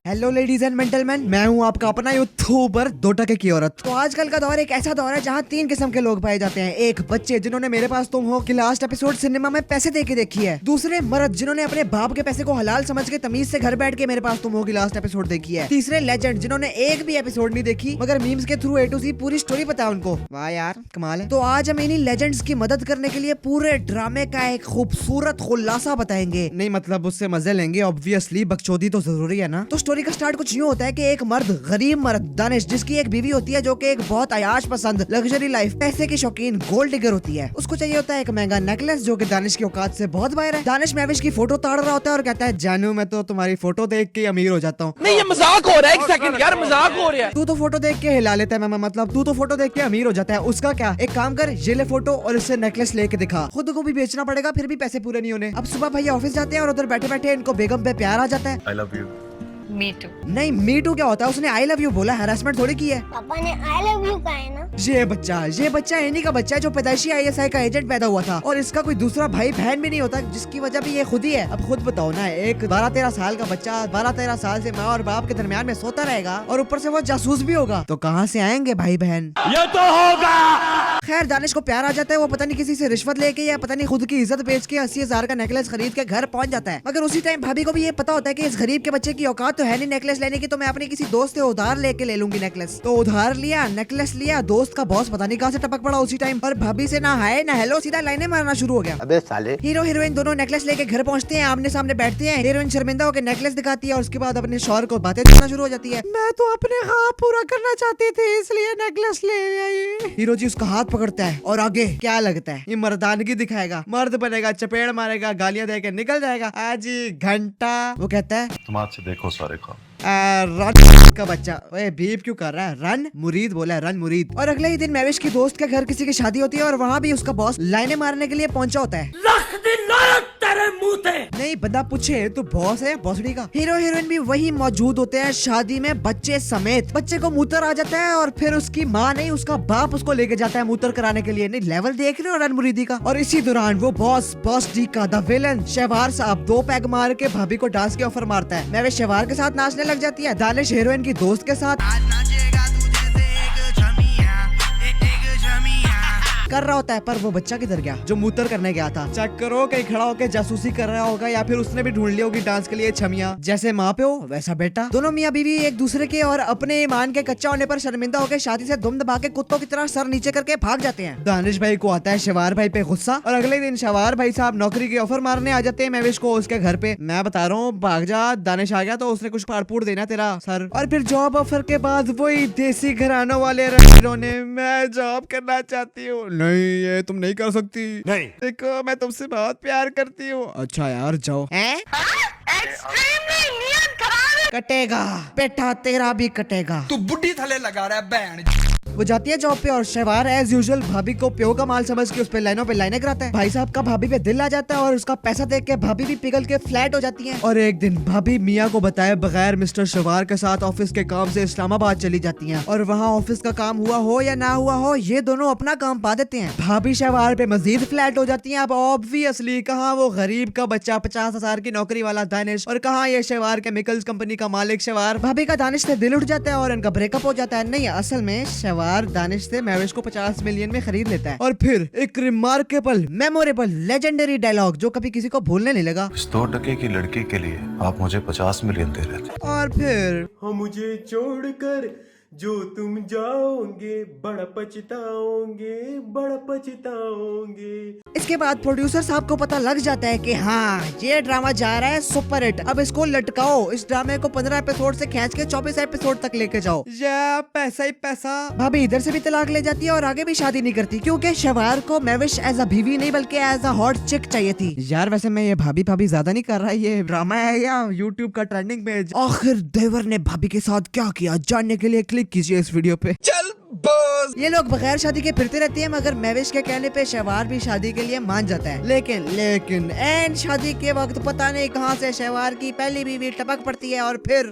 Hello ladies and gentleman, मैं हूँ आपका अपना यूट्यूबर 2 की औरत। तो आजकल का दौर एक ऐसा दौर है जहाँ 3 किस्म के लोग पाए जाते हैं। एक बच्चे जिन्होंने मेरे पास तुम हो कि लास्ट एपिसोड सिनेमा में पैसे दे के देखी है। दूसरे मर्द जिन्होंने अपने बाप के पैसे को हलाल समझ के तमीज से घर बैठ के मेरे पास तुम हो कि लास्ट एपिसोड देखी है। तीसरे लेजेंड जिन्होंने एक भी एपिसोड नहीं देखी मगर मीम्स के थ्रू A to Z पूरी स्टोरी पता है उनको। वाह यार कमाल है। तो आज हम इन्हीं लेजेंड्स की मदद करने के लिए पूरे ड्रामे का एक खूबसूरत खुलासा बताएंगे। नहीं मतलब उससे मजे लेंगे, ऑब्वियसली बकचोदी तो जरूरी है ना। तो स्टोरी का स्टार्ट कुछ यूं होता है कि एक मर्द, गरीब मर्द दानिश, जिसकी एक बीवी होती है जो कि एक बहुत अयाश पसंद, लग्जरी लाइफ, पैसे की शौकीन, गोल्ड डिगर होती है। उसको चाहिए होता है एक महंगा नेकलेस जो कि दानिश की औकात से बहुत बाहर है। दानिश महविश की फोटो ताड़ रहा होता है और कहता है, जानू मैं तो तुम्हारी फोटो देख के अमीर हो जाता हूँ। नहीं ये मजाक हो रहा है, एक सेकंड यार, मजाक हो रहा है। तू तो फोटो देख के हिला लेता है मामा, मतलब तू तो फोटो देख के अमीर हो जाता है। उसका क्या, एक काम कर, ये ले फोटो और इससे नेकलेस लेके दिखा। खुद को भी बेचना पड़ेगा, फिर भी पैसे पूरे नहीं होने। अब सुबह भैया ऑफिस जाते हैं और उधर बैठे बैठे इनको बेगम पे प्यार आ जाता है। I love you. Me too. नहीं मी टू क्या होता है, उसने आई लव यू बोला, हैरेसमेंट थोड़ी की है। पापा ने आई लव यू कहा है ना। ये बच्चा इन्हीं का बच्चा है जो पैदाइशी ISI का एजेंट पैदा हुआ था और इसका कोई दूसरा भाई बहन भी नहीं होता, जिसकी वजह भी ये खुद ही है। अब खुद बताओ ना, एक 12-13 साल का बच्चा 12-13 साल से माँ और बाप के दरमियान में सोता रहेगा और ऊपर से वो जासूस भी होगा, तो कहाँ से आएंगे भाई बहन? ये तो होगा। खैर दानिश को प्यार आ जाता है। वो पता नहीं किसी से रिश्वत लेके या पता नहीं खुद की इज्जत बेच के 80,000 का नेकलेस खरीद के घर पहुंच जाता है। मगर उसी टाइम भाभी को भी ये पता होता है कि इस गरीब के बच्चे की औकात तो है नहीं नेकलेस लेने की, तो मैं अपने किसी दोस्त से उधार लेके ले लूंगी नेकलेस। तो उधार लिया, नेकलेस लिया, दोस्त का बॉस पता नहीं कहाँ से टपक पड़ा उसी टाइम पर। भाभी से ना हाय ना हेलो, सीधा लाइनें मारना शुरू हो गया। अबे साले। हीरो हीरोइन दोनों नेकलेस लेके घर पहुंचते हैं, आमने सामने बैठते हैं। हीरोइन शर्मिंदा होकर नेकलेस दिखाती है और उसके बाद अपने शौहर को बातें करना शुरू हो जाती है। मैं तो अपने ख्वाब पूरा करना चाहती थी इसलिए नेकलेस ले आई। हीरो जी उसका हाथ पकड़ता है और आगे क्या लगता है ये मर्दानगी दिखाएगा, मर्द बनेगा, चपेड़ मारेगा, गालियां देकर निकल जाएगा। आज घंटा वो कहता है तुम हाथ से देखो सारे काम। रन का बच्चा, ओए बीप क्यों कर रहा है? रन मुरीद बोला है, रन मुरीद। और अगले ही दिन महविश की दोस्त के घर किसी की शादी होती है और वहाँ भी उसका बॉस लाइनें मारने के लिए पहुंचा होता है। तेरे मुंह पे नहीं बंदा पूछे तो बॉस है बॉसड़ी का। हीरो हीरोइन भी वही मौजूद होते हैं शादी में बच्चे समेत। बच्चे को मूत्र आ जाता है और फिर उसकी माँ नहीं उसका बाप उसको लेके जाता है मूत्र कराने के लिए। नहीं लेवल देख रहे हो रन मुरीदी का। और इसी दौरान वो बॉस डी का द विलन शहवार साहब 2 पैग मार के भाभी को डांस के ऑफर मारता है। मैं शहवार के साथ नाचने लग जाती है। दानिश हीरोइन की दोस्त के साथ कर रहा होता है, पर वो बच्चा किधर गया जो मूत्र करने गया था? चेक करो कहीं खड़ा होकर जासूसी कर रहा होगा या फिर उसने भी ढूंढ ली होगी डांस के लिए छमिया। जैसे माँ पे हो वैसा बेटा। दोनों मियाँ बीवी एक दूसरे के और अपने ईमान के कच्चा होने पर शर्मिंदा होकर शादी से दुम दबा के कुत्तों की तरह सर नीचे करके भाग जाते हैं। दानिश भाई को आता है शवार भाई पे गुस्सा और अगले दिन शवार भाई साहब नौकरी की ऑफर मारने आ जाते हैं महविश को उसके घर पे। मैं बता रहा हूँ भाग जा, दानिश आ गया तो उसने कुछ पाड़पूड़ देना तेरा सर। और फिर जॉब ऑफर के बाद वही देसी घरानों वाले ने मैं जॉब करना चाहती हूँ। नहीं ये तुम नहीं कर सकती। नहीं देखो मैं तुमसे बहुत प्यार करती हूँ। अच्छा यार जाओ। कटेगा बेटा, तेरा भी कटेगा। तू बुड्ढी थले लगा रहा है बैंड। वो जाती है जॉब पे और शहवार एज यूजुअल भाभी को प्यो का माल समझ के उस पे लाइनों पे लाइनें कराता है। भाई साहब का भाभी पे दिल आ जाता है और उसका पैसा देख के भाभी भी पिघल के फ्लैट हो जाती है। और एक दिन भाभी मियाँ को बताए बगैर मिस्टर शहवार के साथ ऑफिस के काम से इस्लामाबाद चली जाती हैं और वहाँ ऑफिस का काम हुआ हो या ना हुआ हो ये दोनों अपना काम पा देते हैं। भाभी शहवार पे मजीद फ्लैट हो जाती है। अब ऑब्वियसली कहाँ वो गरीब का बच्चा 50,000 की नौकरी वाला दानिश और कहाँ ये शहवार केमिकल्स कंपनी का मालिक शहवार। भाभी का दानिश से दिल उठ जाता है और इनका ब्रेकअप हो जाता है। नहीं असल में शहवार दानिश से महविश को 50 मिलियन में खरीद लेता है। और फिर एक रिमार्केबल मेमोरेबल लेजेंडरी डायलॉग जो कभी किसी को भूलने नहीं लगा। इस 2 टके की लड़की के लिए आप मुझे 50 मिलियन दे रहे थे। और फिर मुझे छोड़कर जो तुम जाओगे बड़ा पछताओगे, बड़ा पछताओगे। इसके बाद प्रोड्यूसर साहब को पता लग जाता है कि हाँ ये ड्रामा जा रहा है सुपर हिट, अब इसको लटकाओ। इस ड्रामे को 15 एपिसोड से खींच के 24 एपिसोड तक लेके जाओ। या पैसा ही पैसा। भाभी इधर से भी तलाक ले जाती है और आगे भी शादी नहीं करती क्योंकि शहवार को महविश एज अ बीवी नहीं बल्कि एज अ हॉट चिक चाहिए थी। यार वैसे मैं ये भाभी ज्यादा नहीं कर रहा, ये ड्रामा है या यूट्यूब का ट्रेंडिंग पेज। आखिर देवर ने भाभी के साथ क्या किया जानने के लिए क्लिक कीजिए इस वीडियो पे। चल बस। ये लोग बगैर शादी के फिरते रहते हैं मगर महविश के कहने पे शहवार भी शादी के लिए मान जाता है। लेकिन एंड शादी के वक्त पता नहीं कहां से शहवार की पहली बीवी टपक पड़ती है और फिर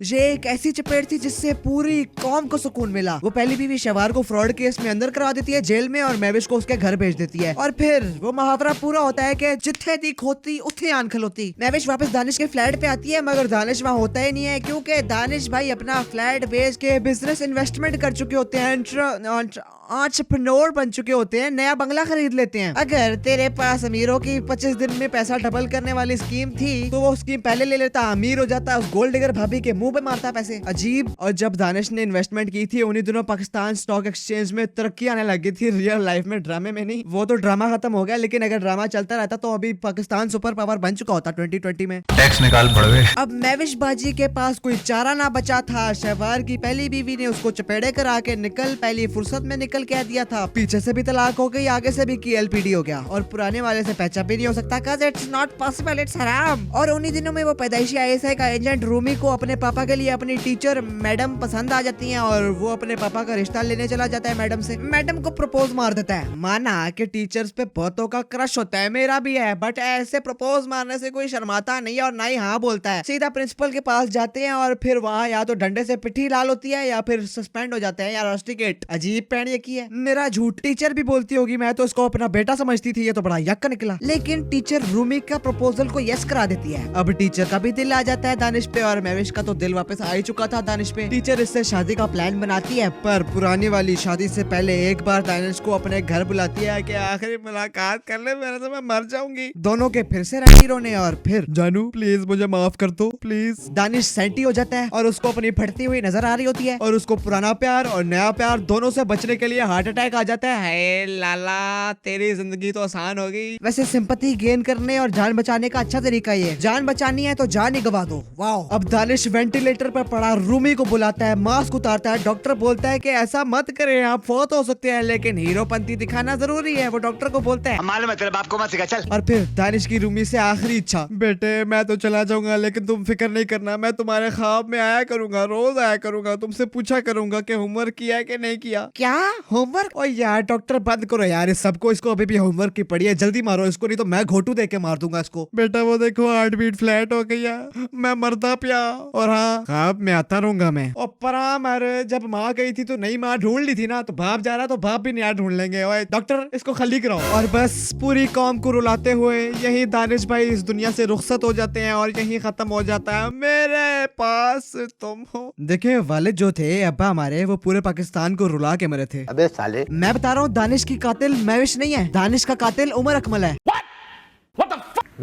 ये एक ऐसी चपेट थी जिससे पूरी कौम को सुकून मिला। वो पहली बीवी शवार को फ्रॉड केस में अंदर करा देती है जेल में और मैविश को उसके घर भेज देती है। और फिर वो मुहावरा पूरा होता है कि जिथे दी खोती उथे आन खलोती। मैविश वापस दानिश के फ्लैट पे आती है मगर दानिश वहाँ होता ही नहीं है क्योंकि दानिश भाई अपना फ्लैट बेच के बिजनेस इन्वेस्टमेंट कर चुके होते हैं, एंटरप्रेन्योर बन चुके होते हैं, नया बंगला खरीद लेते हैं। अगर तेरे पास अमीरों की 25 दिन में पैसा डबल करने वाली स्कीम थी तो वो स्कीम पहले ले लेता, अमीर हो जाता, उस गोल्ड डिगर भाभी के मुंह पे मारता पैसे। अजीब। और जब दानिश ने इन्वेस्टमेंट की थी उन्हीं दिनों पाकिस्तान स्टॉक एक्सचेंज में तरक्की आने लगी थी, रियल लाइफ में, ड्रामे में नहीं। वो तो ड्रामा खत्म हो गया, लेकिन अगर ड्रामा चलता रहता तो अभी पाकिस्तान सुपर पावर बन चुका होता 2020 में। टैक्स निकाल पड़वे। अब मैविश बाजी के पास कोई चारा ना बचा था। शहवार की पहली बीवी ने उसको चपेड़े करा के पहली फुर्सत में निकल कह दिया था। पीछे से भी तलाक हो गई, आगे से भी की एलपीडी हो गया और पुराने वाले से पैचा भी नहीं हो सकता cause it's not possible, it's हराम। और उन्हीं दिनों में वो पैदाइशी आईएसआई का एजेंट रूमी को अपने पापा के लिए अपनी टीचर मैडम पसंद आ जाती हैं और वो अपने पापा का रिश्ता लेने चला जाता है मैडम से। मैडम को प्रपोज मार देता है। माना कि टीचर्स पे बहुतों का क्रश होता है, मेरा भी है, बट ऐसे प्रपोज मारने से कोई शर्माता नहीं है और ना ही हाँ बोलता है। सीधा प्रिंसिपल के पास जाते हैं और फिर वहाँ या तो डंडे से पिट्ठी लाल होती है या फिर सस्पेंड हो जाते हैं या रस्टिकेट। अजीब पैण ये की है। मेरा झूठ। टीचर भी बोलती होगी मैं तो इसको अपना बेटा समझती थी, ये तो बड़ा यक्का निकला। लेकिन टीचर रूमी का प्रपोजल को यस करा देती है। अब टीचर का भी दिल आ जाता है दानिश पे और मैविश का तो दिल वापस आ ही चुका था दानिश पे। टीचर इससे शादी का प्लान बनाती है पर पुरानी वाली शादी से पहले एक बार दानिश को अपने घर बुलाती है कि आखिरी मुलाकात कर ले, मेरे से मैं मर जाऊंगी। दोनों के फिर से रंगी रोने और फिर जानू प्लीज मुझे माफ कर दो प्लीज। दानिश सेंटी हो जाता है और उसको अपनी फटती हुई नजर आ रही होती है और उसको पुराना प्यार और नया प्यार दोनों से बचने के लिए हार्ट अटैक आ जाता है। हाय लाला तेरी जिंदगी तो आसान हो गई। वैसे सिंपैथी गेन करने और जान बचाने का अच्छा तरीका ये, जान बचानी है तो जान ही गवा दो। वाओ। अब दानिश वेंटिलेटर पर पड़ा रूमी को बुलाता है, मास्क उतारता है। डॉक्टर बोलता है कि ऐसा मत करें, आप फौत हो सकते हैं, लेकिन हीरोपंती दिखाना जरूरी है। वो डॉक्टर को बोलता है मालूम है तेरे बाप को मत सिखा चल। और फिर दानिश की रूमी से आखिरी इच्छा, बेटे मैं तो चला जाऊंगा लेकिन तुम फिक्र नहीं करना, मैं तुम्हारे ख्वाब में आया करूंगा, रोज आया करूंगा, तुमसे पूछा करूंगा कि होमवर्क किया है कि नहीं किया। क्या होमवर्क? ओ यार डॉक्टर बंद करो यार इस सबको, इसको अभी भी होमवर्क की पड़ी है, जल्दी मारो इसको नहीं तो मैं घोटू दे के मार दूंगा इसको। बेटा वो देखो हार्ट बीट फ्लैट हो गई है, मैं मरदा पिया और हाँ ख्वाब में आता रहूंगा मैं। और परा मर जब माँ गई थी तो नई माँ ढूंढ ली थी ना, तो बाप जा रहा तो बाप भी नया ढूंढ लेंगे। ओए डॉक्टर इसको खाली कराओ। और बस पूरी कौम को रुलाते हुए यही दानिश भाई इस दुनिया से रुखसत हो जाते हैं और यही खत्म हो जाता है मेरे पास तुम हो। देखिए वालिद जो थे अब्बा हमारे, वो पूरे पाकिस्तान को रुला के मरे थे। अबे साले मैं बता रहा हूँ दानिश की कातिल मैविश नहीं है, दानिश का कातिल उमर अकमल है।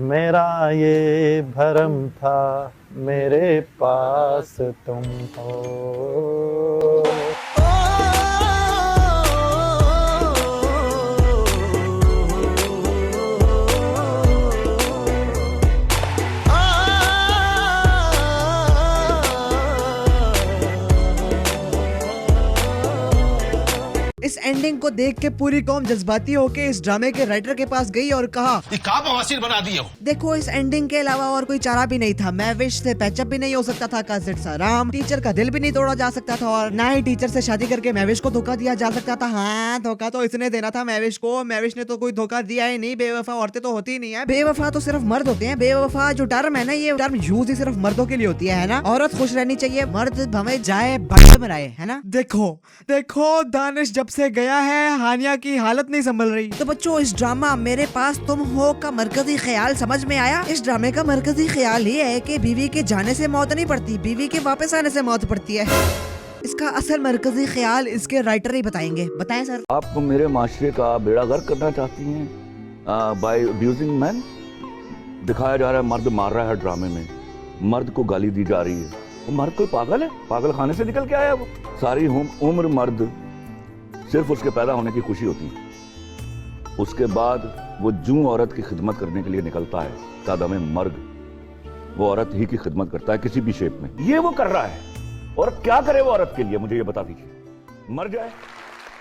मेरा ये भरम था मेरे पास तुम हो। इस एंडिंग को देख के पूरी कौम जज्बाती होके इस ड्रामे के राइटर के पास गई और कहा बना दिया। देखो इस एंडिंग के अलावा और कोई चारा भी नहीं था। मैविश से पैचअप भी नहीं हो सकता था, काजिट्स आराम, टीचर का दिल भी नहीं तोड़ा जा सकता था और ना ही टीचर से शादी करके मैविश को धोखा दिया जा सकता था। हाँ धोखा तो इसने देना था मैविश को, मैविश ने तो कोई धोखा दिया ही नहीं। बेवफा औरतें तो होती नहीं है, बेवफा तो सिर्फ मर्द होते हैं। बेवफा जो टर्म है ना, ये टर्म यूज ही सिर्फ मर्दों के लिए होती है ना। औरत खुश रहनी चाहिए, मर्द भवे जाए बट मराए, है ना। देखो देखो दानिश जब से गया है हानिया की हालत नहीं संभल रही। तो बच्चों इस ड्रामा मेरे पास तुम हो का मरकजी ख्याल समझ में आया? इस ड्रामे का मरकजी ख्याल ये है कि बीवी के जाने से मौत नहीं पड़ती, बीवी के वापस आने से मौत पड़ती है। इसका असल मरकजी ख्याल इसके राइटर ही बताएंगे। बताएं सर। आप मेरे माशरे का बेड़ा गर्क करना चाहती हैं बाय अब्यूजिंग मैन। दिखाया जा रहा है मर्द मार रहा है ड्रामे में, मर्द को गाली दी जा रही है। वो मर्द कोई पागल है, पागल खाने से निकल के आया वो। सारी उम्र मर्द सिर्फ उसके पैदा होने की खुशी होती है, उसके बाद वो जूं औरत की खिदमत करने के लिए निकलता है तादमे मर्ग, वो औरत ही की खिदमत करता है किसी भी शेप में। ये वो कर रहा है और क्या करे वो औरत के लिए, मुझे ये बता दीजिए। मर जाए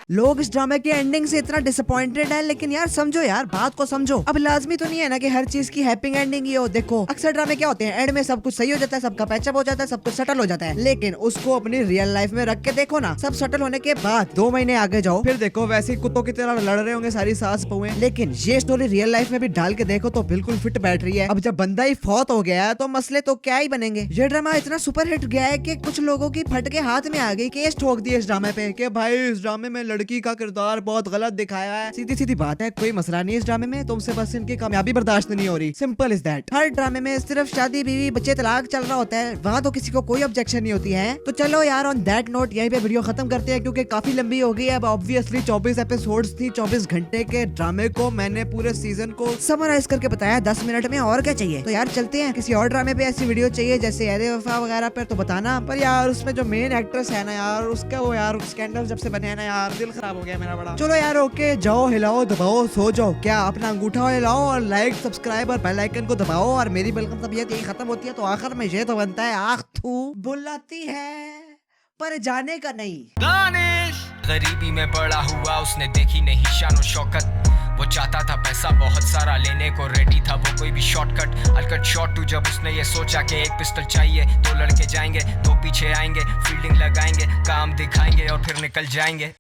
लोग इस ड्रामे की एंडिंग से इतना डिसअपॉइंटेड है, लेकिन यार समझो यार, बात को समझो। अब लाजमी तो नहीं है ना कि हर चीज की हैप्पी एंडिंग ही हो। देखो अक्सर ड्रामे क्या होते हैं, एंड में सब कुछ सही हो जाता है, सबका पैचअप हो जाता है, सब कुछ सेटल हो जाता है। लेकिन उसको अपनी रियल लाइफ में रख के देखो ना, सब सेटल होने के बाद 2 महीने आगे जाओ, फिर देखो वैसे ही कुत्तों की तरह लड़ रहे होंगे सारी सास बहुएं। लेकिन ये स्टोरी रियल लाइफ में भी डाल के देखो तो बिल्कुल फिट बैठ रही है। अब जब बंदा ही फौत हो गया है तो मसले तो क्या ही बनेंगे। ये ड्रामा इतना सुपर हिट गया है कि कुछ लोगों की फट के हाथ में आ गई, केस ठोक दिए इस ड्रामे पे कि भाई इस ड्रामे में लड़की का किरदार बहुत गलत दिखाया है। सीधी सीधी बात है, कोई मसला नहीं है इस ड्रामे में, तुमसे बस इनकी कामयाबी बर्दाश्त नहीं हो रही, सिंपल इज दैट। हर ड्रामे में सिर्फ शादी बीवी बच्चे तलाक चल रहा होता है, वहाँ तो किसी को कोई ऑब्जेक्शन नहीं होती है। तो चलो यार ऑन दैट नोट यहीं पे वीडियो खत्म करते हैं, क्योंकि काफी लंबी हो गई है। अब ऑब्वियसली 24 एपिसोड्स थी, 24 घंटे के ड्रामे को मैंने पूरे सीजन को समराइज करके बताया 10 मिनट में, और क्या चाहिए। तो यार चलते हैं, किसी और ड्रामे पे ऐसी वीडियो चाहिए जैसे ऐरे वफा वगैरह पर तो बताना। पर यार उसमें जो मेन एक्ट्रेस है ना यार, उसका वो यार स्कैंडल जब से बने हैं ना यार, दिल खराब हो गया मेरा बड़ा। चलो यार ओके, जाओ हिलाओ दबाओ सो जाओ, क्या अपना अंगूठा हिलाओ और लाइक सब्सक्राइब और बेल आइकन को दबाओ। और मेरी बिल्कुल तबीयत यही खत्म होती है तो आखिर में ये तो बनता है आख थू बुलाती है पर जाने का नहीं। गरीबी में बड़ा हुआ, उसने देखी नहीं शान शौकत। वो चाहता था पैसा बहुत सारा, लेने को रेडी था वो कोई भी शॉर्टकट। अलकट शॉट टू, जब उसने ये सोचा कि एक पिस्टल चाहिए, 2 लड़के जाएंगे, 2 पीछे आएंगे, फील्डिंग लगाएंगे, काम दिखाएंगे और फिर निकल जाएंगे।